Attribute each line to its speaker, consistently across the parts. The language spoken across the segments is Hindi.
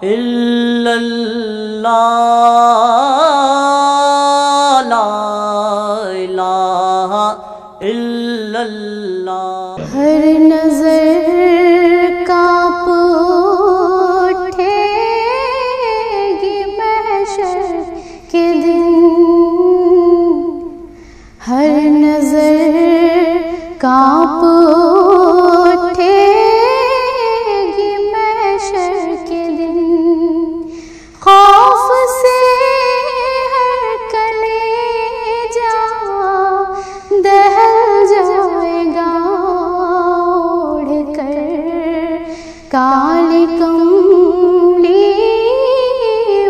Speaker 1: इल्लल्लाह, ला इलाहा इल्लल्लाह।
Speaker 2: हर नजर कांप उठेगी महशर के दिन, हर नजर कांप उठेगी महशर के दिन। खौफ से हर कलेजा दहल जाएगा, उड़कर काली कमली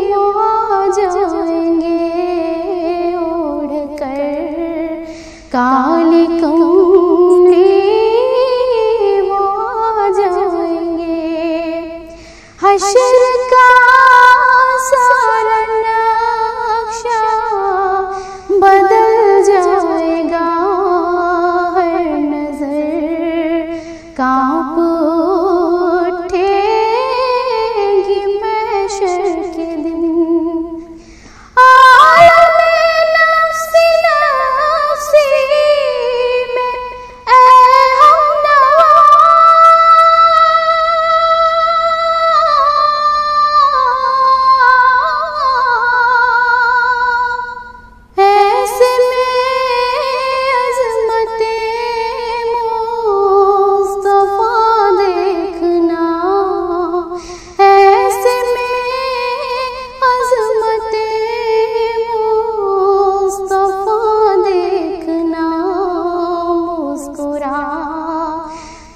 Speaker 2: वो आ जाएंगे, उड़कर काली कमली वो आ जाएंगे। हश्र का सारा नक्शा बदल जाएगा, हर नजर कांप उठेगी महशर के दिन। आलमे नफ्सी नफ्सी में ऐ हमनवा, ऐसे में अज़मते मुस्तफा देखना, ऐसे में अज़मते मुस्तफा देखना। मुस्कुरा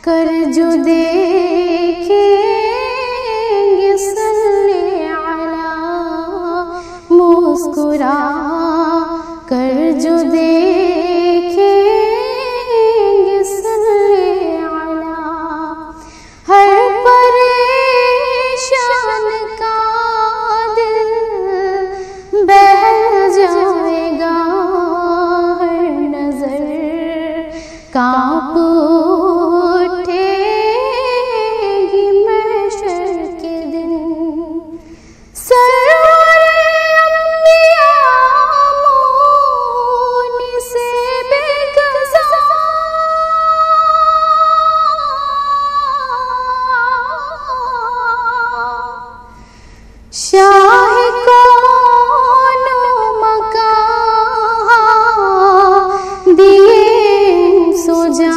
Speaker 2: कर जो देखेंगे सल्ले अला, मुस्कुरा कर जो देखेंगे सल्ले अला। हर परेशान का दिल बहल जाएगा, हर नजर कांप उठेगी महशर के दिन। सरवर अंबिया मोनी से बेकसा, शाह कौनो मकां दिए सो जा,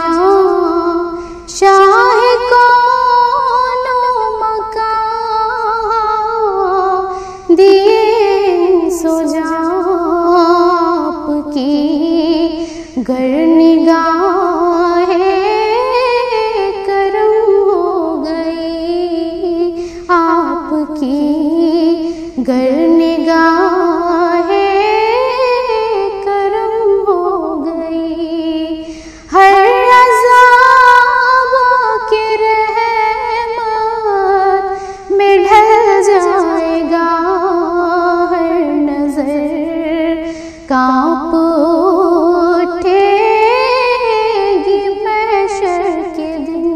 Speaker 2: शाह कौनो मकां दिए सो जा। आपकी गर निगाहें करम हो गई, आपकी गर निगाहें करम हो गई। हर अज़ाब की रहमत में ढल जाएगा, हर नजर कांप उठेगी महशर के दिन।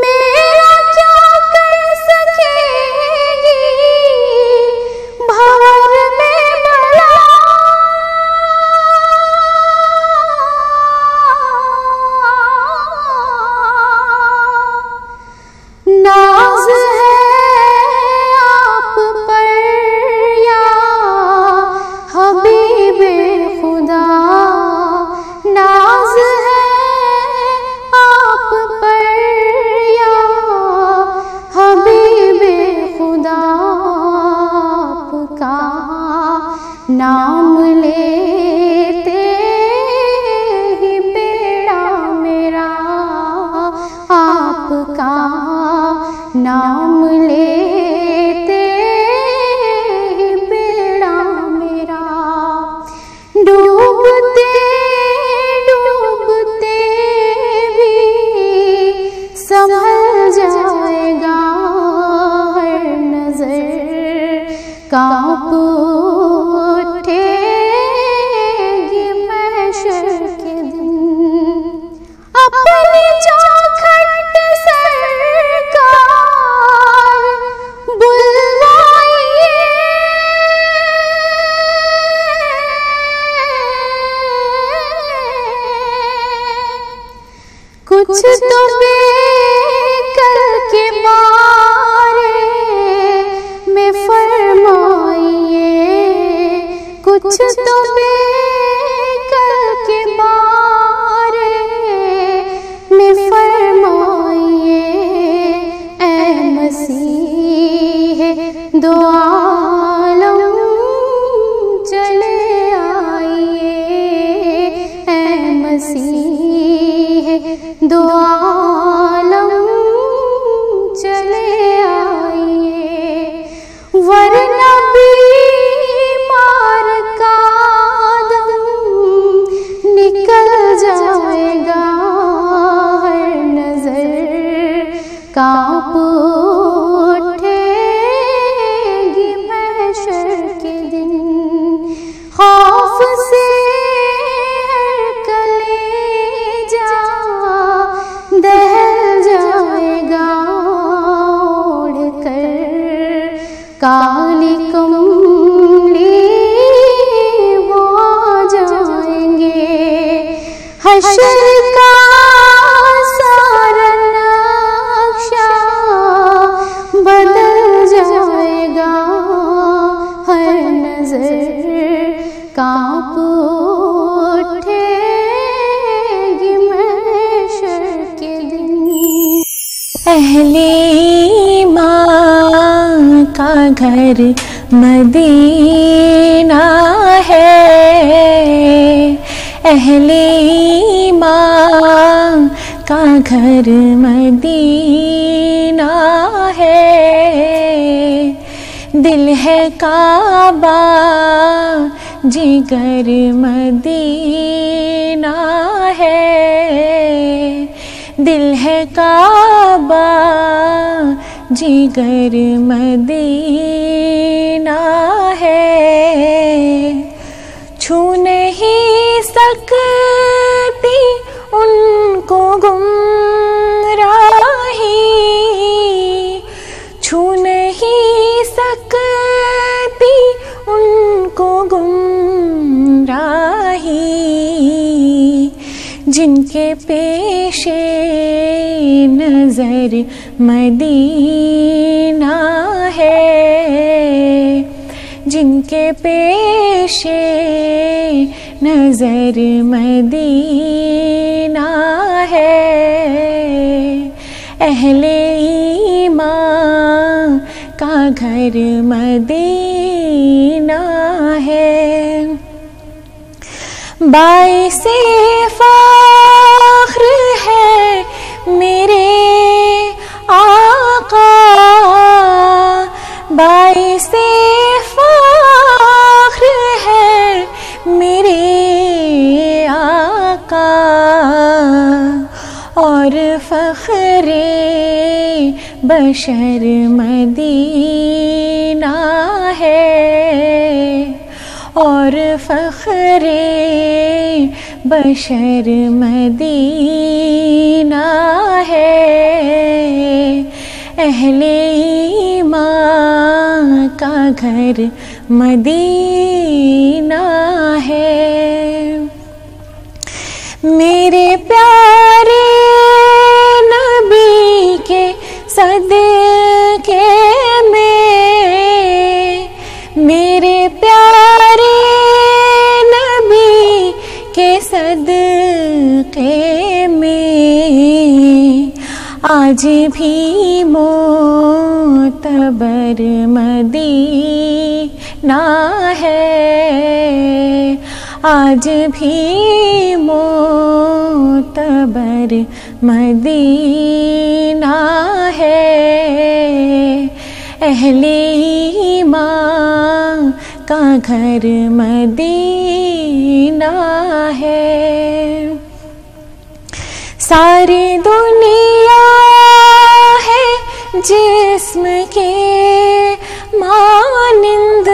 Speaker 2: मेरा क्या कर सकेगी भंवर में बला, नाज है आप पर या हबीबे खुदा, नाज है आप पर या हबीबे खुदा। आपका नाम लेते ही बेड़ा मेरा, आपका नाम लेते ही बेड़ा मेरा। डूबते डूबते भी संभल जाएगा, हर नजर कांप उठेगी महशर के दिन। अपनी चौखट सरकार तो बेकल के बारे में फरमाइए, कुछ तो बेकल के बारे में फरमाइए। ऐ मसीह दो आलम चले आइए, ऐ मसीह दो आलम चले आइए। वरना बीमार का दम निकल जाएगा, हर नजर कांप उठेगी महशर के दिन। खौफ से हर कलेजा दहल जाएगा, उड़कर काली कमली वो आ जाएंगे। हश्र का सारा नक्शा बदल जाएगा, हर नजर कांप उठेगी महशर के दिन।
Speaker 3: अहले ईमान का घर मदीना है, अहले ईमान का घर मदीना है। दिल है काबा जिगर मदीना है, दिल है काबा जिगर मदीना है। छू नहीं सकती उनको गुमराही, छू नहीं सकती उनको गुमराही। जिनके पेशे नजर मदीना है, जिनके पेशे नजर मदीना है। अहले ईमान का घर मदीना है। बाइसे फ़ख्र है मेरे आका, बाइसे फ़ख्र है मेरे आका। और फ़ख्रे बशर मदीना है, और फ़ख्रे बशर मदीना है। अहले ईमान का घर मदीना है। मेरे प्यारे नबी के सदके में, मेरे प्यारे नबी के सदके में आज भी मोतबर मदीना है, आज भी मोतबर मदीना है। अहले ईमान का घर मदीना है। सारी दुनिया है जिस्म के मानिंद,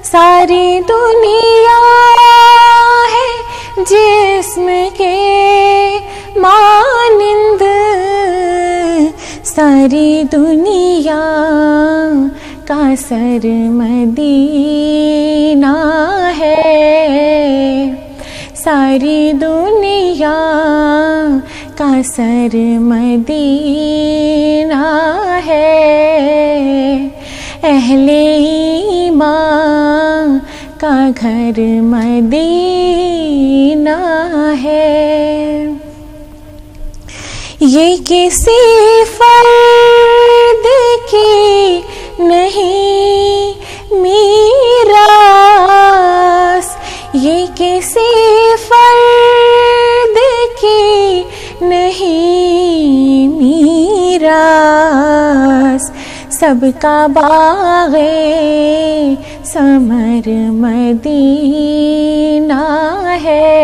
Speaker 3: सारी दुनिया है जिस्म के मानिंद। सारी दुनिया का सर मदीना है, सारी दुनिया का सर मदीना है, अहले ईमान का घर मदीना है। ये किसी फर्द की नहीं मीरास, ये किसी फर्द की नहीं मीरास, सबका बाग़े समर मदीना है,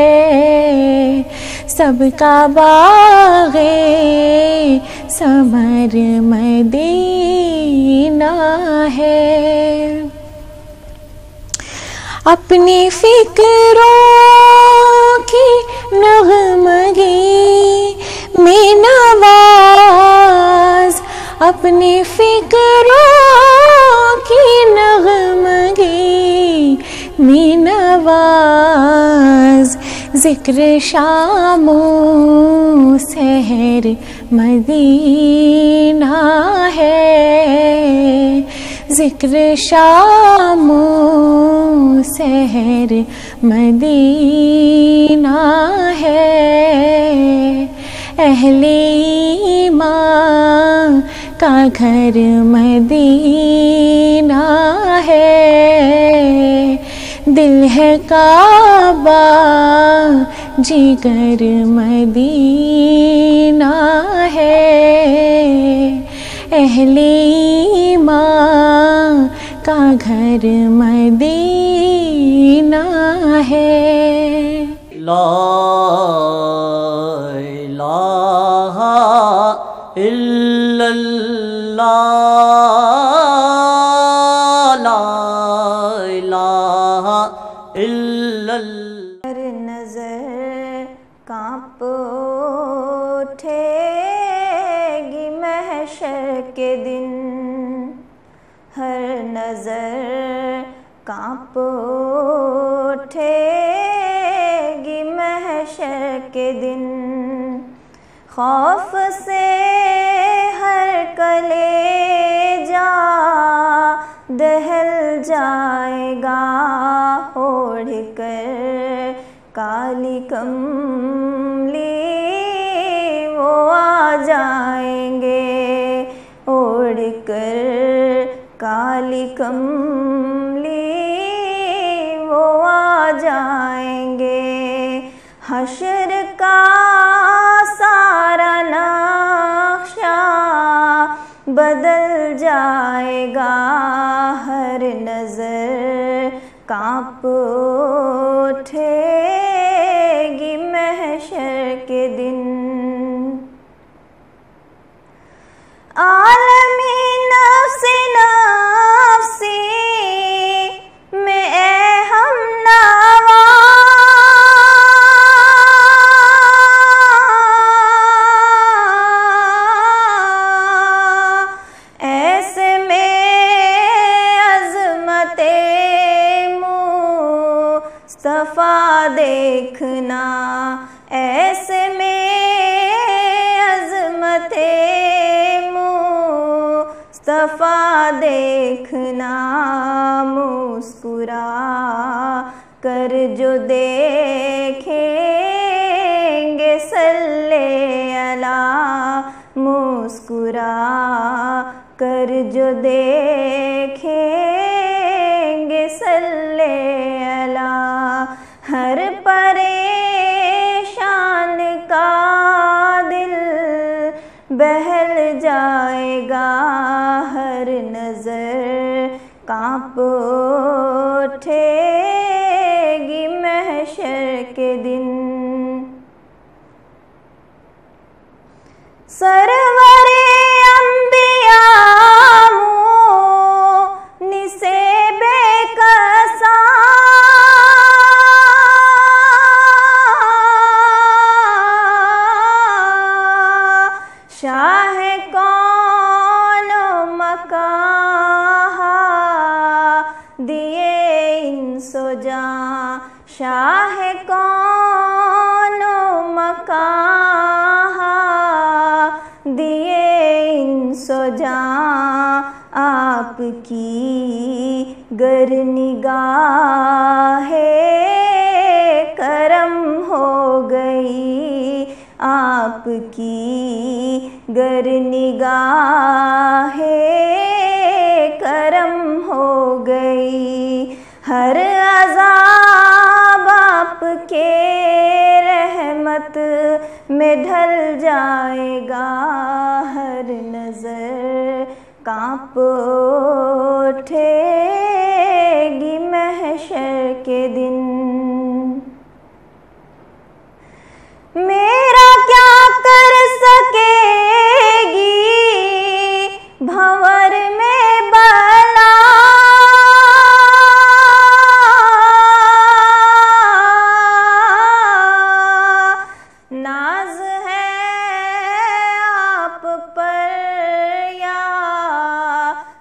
Speaker 3: सबका बाग़े समर मदीना है। अपनी फिक्रों की नग़मगी में नवाज़, अपनी फिक्रों की नग़मगी में नवाज़, ज़िक्र शामो सहर मदीना है, ज़िक्र शामो सहर मदीना है, अहले ईमान का घर मदीना है। दिल है काबा जिगर मदीना है, अहले ईमान का घर मदीना है।
Speaker 1: ला इलाहा इल्लल्लाह, ला इलाहा इल्लल्लाह।
Speaker 4: हर नज़र काँप उठेगी महशर के दिन, हर नज़र काँप उठेगी महशर के दिन, खौफ से हर कलेजा दहल जाएगा, ओढ़ कर काली कमली वो आ जाएंगे, ओढ़ कर काली कमली वो आ जाएंगे। हश्र का सारा नक्शा बदल जाएगा, हर नज़र काँप उठेगी महशर के दिन। आलमी नफ्सी नफ्सी में ए हमनवा, ऐसे में अज़मते मुस्तफ़ा देखना, ऐसे में अज़मते मुस्तफ़ा देखना, मुस्कुरा कर जो देखेंगे सल्ले अला, मुस्कुरा कर जो देखेंगे सल्ले अला। हर परेशान का दिल बहल जाएगा, हर नज़र काँप उठेगी महशर के दिन। सरवरे अंबिया मुनिसे बेकसा, शाह कौन मकाहा दिए इंसो जां, शाह कौन मकाहा वजह आपकी गर निगाहे करम हो गई, आपकी गर निगाहे करम हो गई। हर अज़ाब आपके रहमत में ढल जाएगा, हर नज़र कांप उठेगी महशर के दिन। मेरा क्या कर सकेगी भंवर में बला, नाज है आप पर या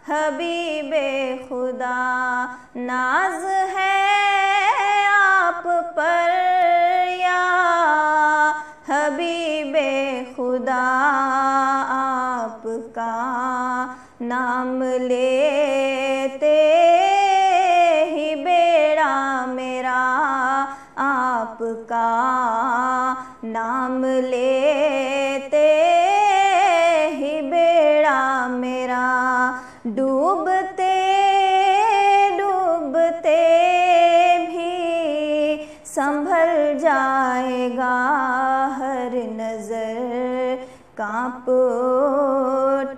Speaker 4: हबीबे खुदा, नाज है आप पर या हबीबे खुदा। आपका नाम लेते ही बेड़ा मेरा, आपका नाम लेते ही बेड़ा मेरा। डूबते डूबते भी संभल जाएगा, हर नज़र कांप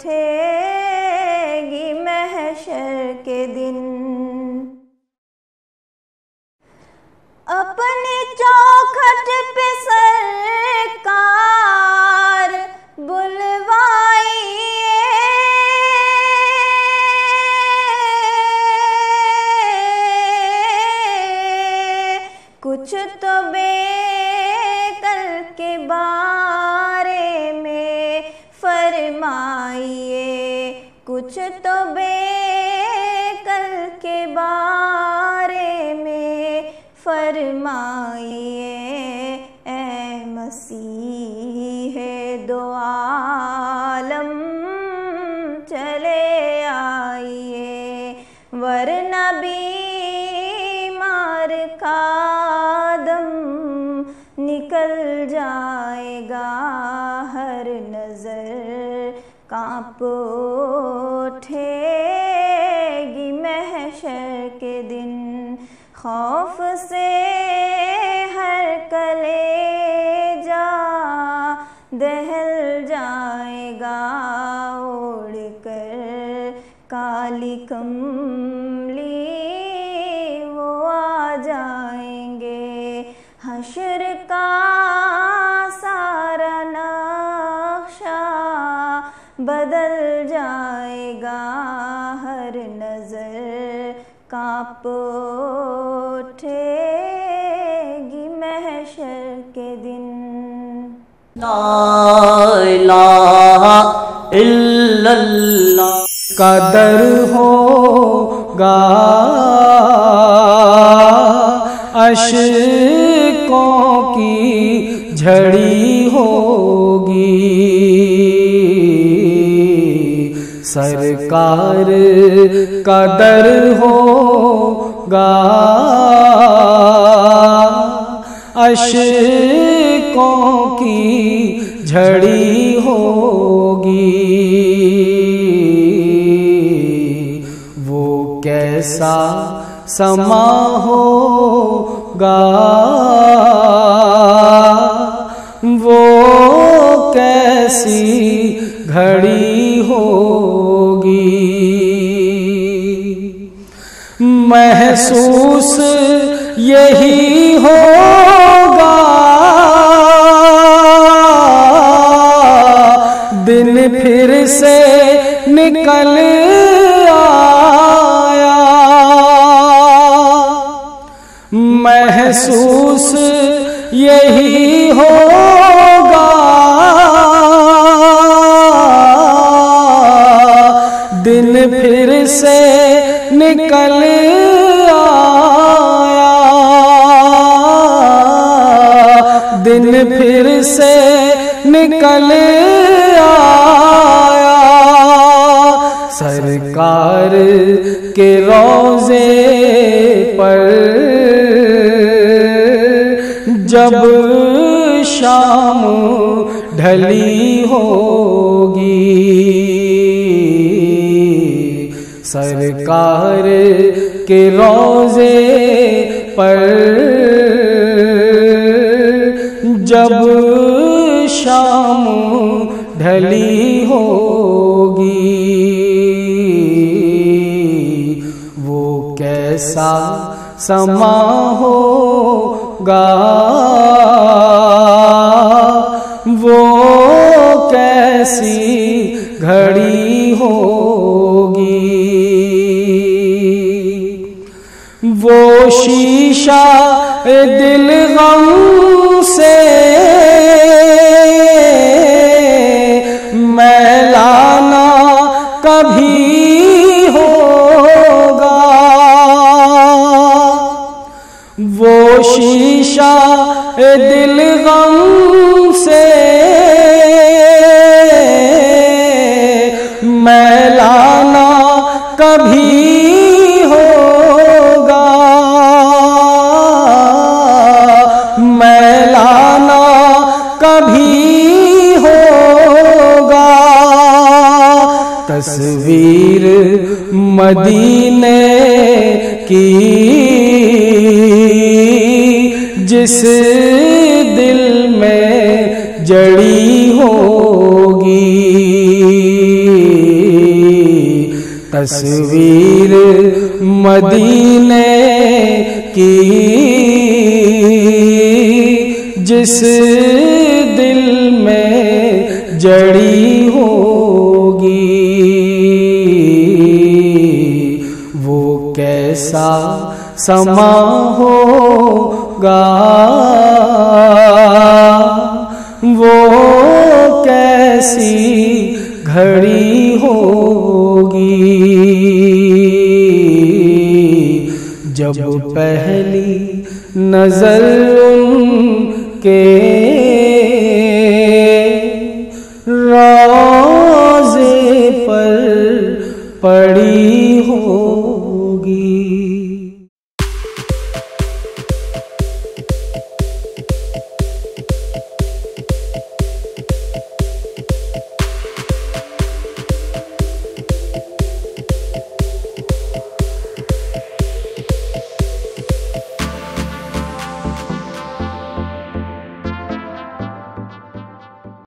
Speaker 4: उठेगी महशर के दिन। अपने चौखट पे सरकार बुलवाइए, कुछ तो बेकल के बारे में फरमाइए, कुछ तो बेकल के बारे में फरमाइए। ऐ मसीह दो आलम चले आइए, वरना बीमार का दम निकल जाएगा, हर नज़र कांप उठेगी महशर के दिन। खौफ से हर कलेजा दहल जाएगा, ओढ़कर काली कमली वो आ जाएंगे। हश्र का सारा नक्शा बदल जाएगा, हर नज़र कांप उठेगी महशर के दिन।
Speaker 1: ला इलाहा इल्लल्लाह।
Speaker 5: कदर होगा अश्कों की झड़ी होगी, सरकार कदर होगा अश्कों की झड़ी होगी। वो कैसा समा होगा, वो कैसी घड़ी होगी। महसूस यही होगा दिन फिर से निकल आया, महसूस यही होगा दिन फिर से निकल आया, दिन फिर से निकल आया। सरकार के रोज़े पर जब शाम ढली होगी, सरकार के रोज़े पर जब शाम ढली होगी, वो कैसा समा होगा, वो कैसी घड़ी होगी। वो शीशा दिल गम से मैलाना कभी होगा, वो शीशा दिल गम से मैलाना कभी होगा, मैलाना कभी होगा। तस्वीर मदीने की जिस दिल में जड़ी होगी, तस्वीर मदीने की जिस दिल में जड़ी होगी, वो कैसा समा होगा, वो कैसी घड़ी होगी। जब पहली नजर उनके रोज़े पर पड़ी हो